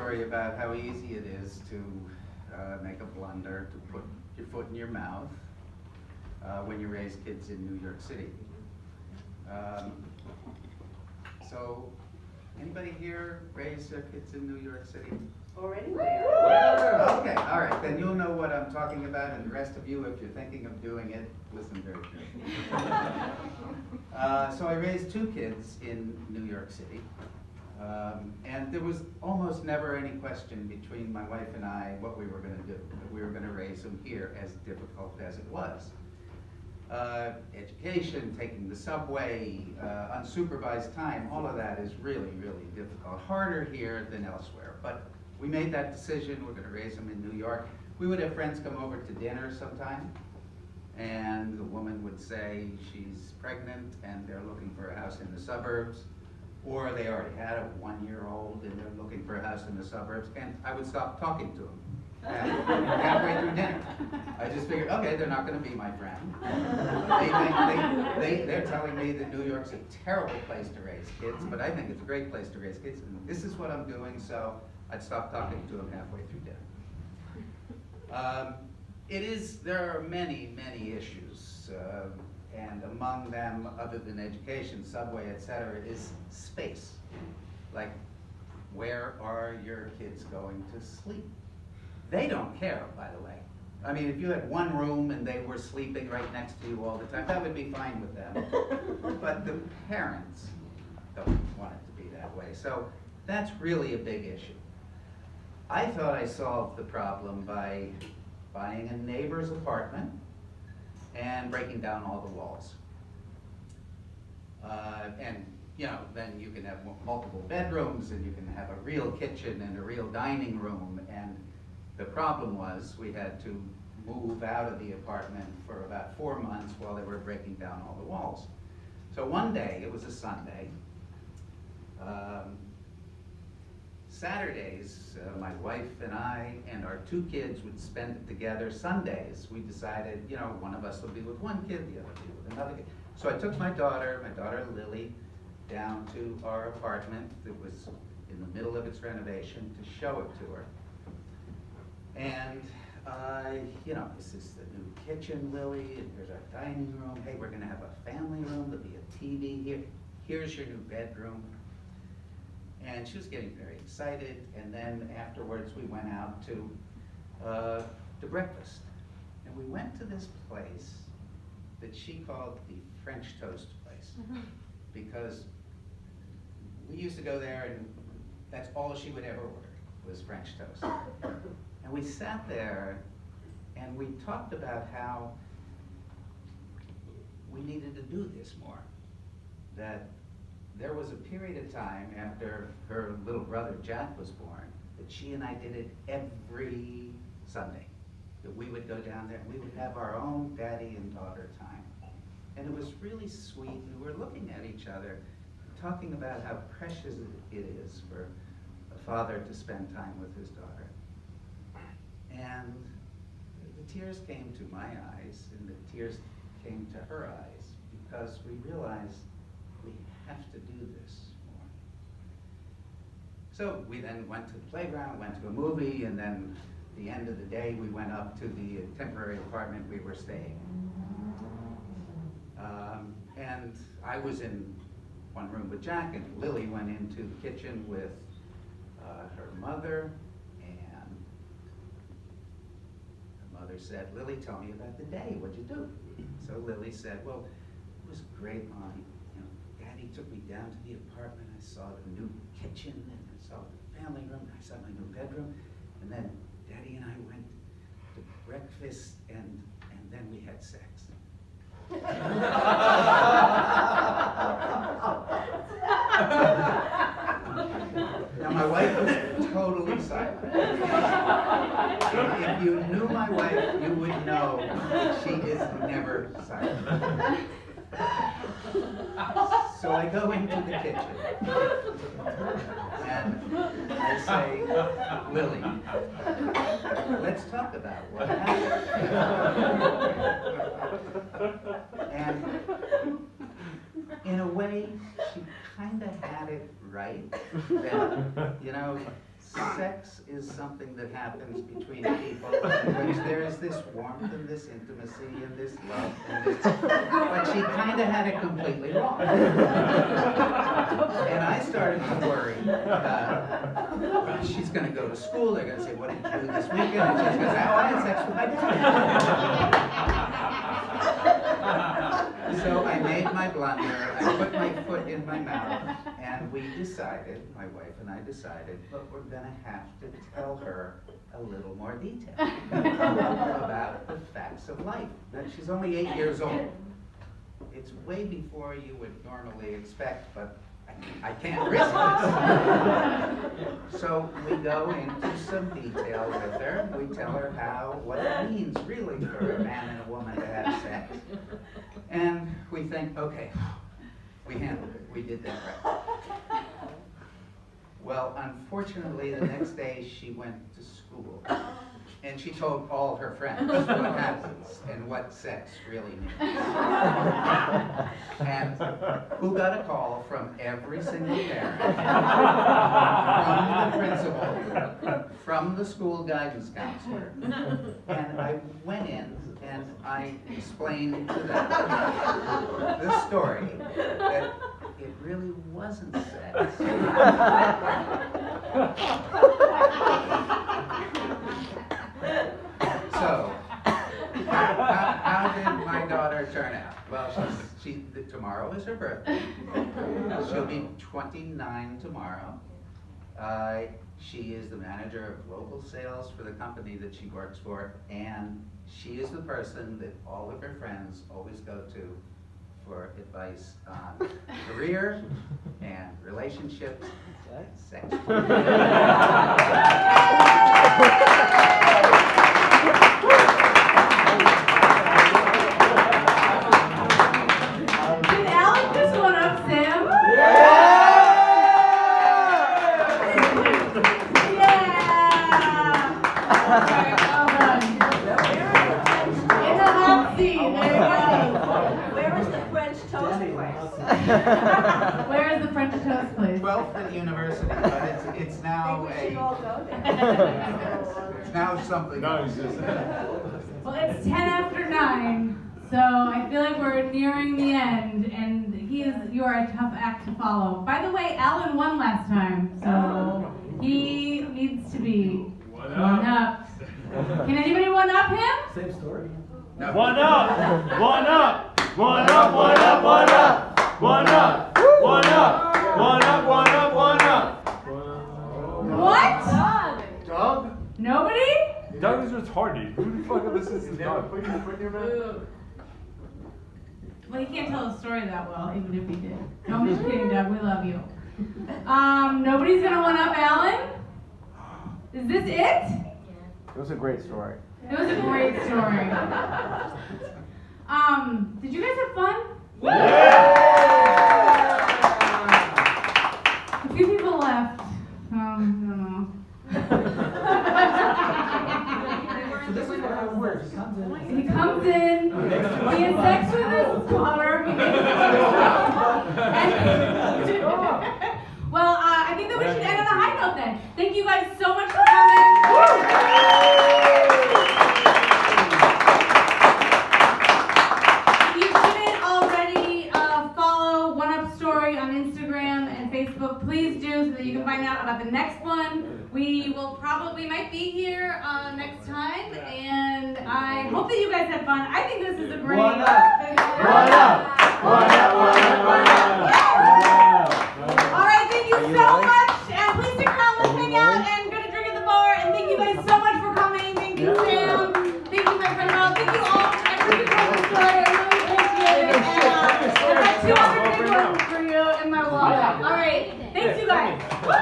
story about how easy it is to make a blunder, to put your foot in your mouth when you raise kids in New York City. So, anybody here raise their kids in New York City? Already? Okay, all right, then you'll know what I'm talking about, and the rest of you, if you're thinking of doing it, listen very carefully. So I raised 2 kids in New York City, and there was almost never any question between my wife and I what we were going to do. That we were going to raise them here, as difficult as it was. Education, taking the subway, unsupervised time, all of that is really, really difficult. Harder here than elsewhere, but we made that decision. We're going to raise them in New York. We would have friends come over to dinner sometime, and the woman would say she's pregnant and they're looking for a house in the suburbs, or they already had a 1-year-old and they're looking for a house in the suburbs, and I would stop talking to them halfway through dinner. I just figured, okay, they're not going to be my friend. They're telling me that New York's a terrible place to raise kids, but I think it's a great place to raise kids, and this is what I'm doing, so I'd stop talking to them halfway through dinner. There are many, many issues, and among them, other than education, subway, etc., is space. Like, where are your kids going to sleep? They don't care, by the way. I mean, if you had one room and they were sleeping right next to you all the time, that would be fine with them. But the parents don't want it to be that way. So that's really a big issue. I thought I solved the problem by buying a neighbor's apartment and breaking down all the walls. And you know, then you can have multiple bedrooms, and you can have a real kitchen and a real dining room. And the problem was we had to move out of the apartment for about 4 months while they were breaking down all the walls. So one day, it was a Sunday, Saturdays, my wife and I and our 2 kids would spend it together. Sundays, we decided, you know, one of us would be with one kid, the other would be with another kid. So I took my daughter Lily, down to our apartment that was in the middle of its renovation to show it to her. And, you know, this is the new kitchen, Lily, and here's our dining room. Hey, we're gonna have a family room, there'll be a TV here. Here's your new bedroom. And she was getting very excited, and then afterwards we went out to breakfast. And we went to this place that she called the French toast place, because we used to go there and that's all she would ever order was French toast. And we sat there and we talked about how we needed to do this more. That there was a period of time after her little brother Jack was born that she and I did it every Sunday. That we would go down there and we would have our own daddy and daughter time. And it was really sweet, and we were looking at each other, talking about how precious it is for a father to spend time with his daughter. And the tears came to my eyes, and the tears came to her eyes, because we realized we have to do this more. So we then went to the playground, went to a movie, and then at the end of the day, we went up to the temporary apartment we were staying in. And I was in one room with Jack, and Lily went into the kitchen with her mother, and her mother said, Lily, tell me about the day, what'd you do? So Lily said, well, it was great, Mommy. You know, Daddy took me down to the apartment, I saw the new kitchen, and I saw the family room, and I saw my new bedroom, and then Daddy and I went to breakfast, and then we had sex. Now my wife was totally silent. If you knew my wife, you would know that she is never silent. So I go into the kitchen and I say, Lily, let's talk about what happened. And in a way, she kind of had it right. That, you know, sex is something that happens between people in which there is this warmth and this intimacy and this love and this, but she kind of had it completely wrong. And I started to worry. She's going to go to school, they're going to say, what did you do this weekend? And she's going to say, oh, I had sex with my dad. So I made my blunder, I put my foot in my mouth, and we decided, my wife and I decided, look, we're going to have to tell her a little more detail about the facts of life. Now, she's only 8 years old. It's way before you would normally expect, but I can't risk this. So we go into some detail with her. We tell her what it means really for a man and a woman to have sex. And we think, okay, we handled it. We did that right. Well, unfortunately, the next day she went to school. And she told all her friends what happens and what sex really means. And who got a call from every single parent, from the principal, from the school guidance counselor. And I went in and I explained to them the story that it really wasn't sex. So, how did my daughter turn out? Well, tomorrow is her birthday. She'll be 29 tomorrow. She is the manager of global sales for the company that she works for, and she is the person that all of her friends always go to for advice on career and relationships and sex. Did Alan just one up Sam? Where is the French toast place? 12th at University, but it's now Maybe we should all go there. it's now something. No, it's just. Well, it's 10 after 9, so I feel like we're nearing the end, and you are a tough act to follow. By the way, Alan won last time, so he needs to be one up. Can anybody one up him? Same story. No. One up! One up! One up! One up! One up! One up! One up! One up! One up! One up! What? Doug? Nobody? Doug is retarded. Who the fuck listens to Doug? Well, he can't tell the story that well, even if he did. No, I'm just kidding, Doug. We love you. Nobody's gonna one up Alan? Is this it? It was a great story. It was a great story. Did you guys have fun? A few people left. I don't know. So this is how it works. He comes in, he has sex with his daughter. Well, I think that we should end on a high note then. Thank you guys so much for coming. If you didn't already follow One Up Story on Instagram and Facebook, please do so that you can find out about the next one. We might be here next time, and I hope that you guys had fun. I think this is a great. One up! One up! One up! One up! One up! All right, thank you so much, and please stick around, let's hang out and get a drink at the bar, and thank you guys so much for coming. Thank you, Sam. Thank you, my friend Mel. Thank you all. I really appreciate it. I really appreciate it. And I got 200 big ones for you in my wallet. All right, thanks you guys. Woo!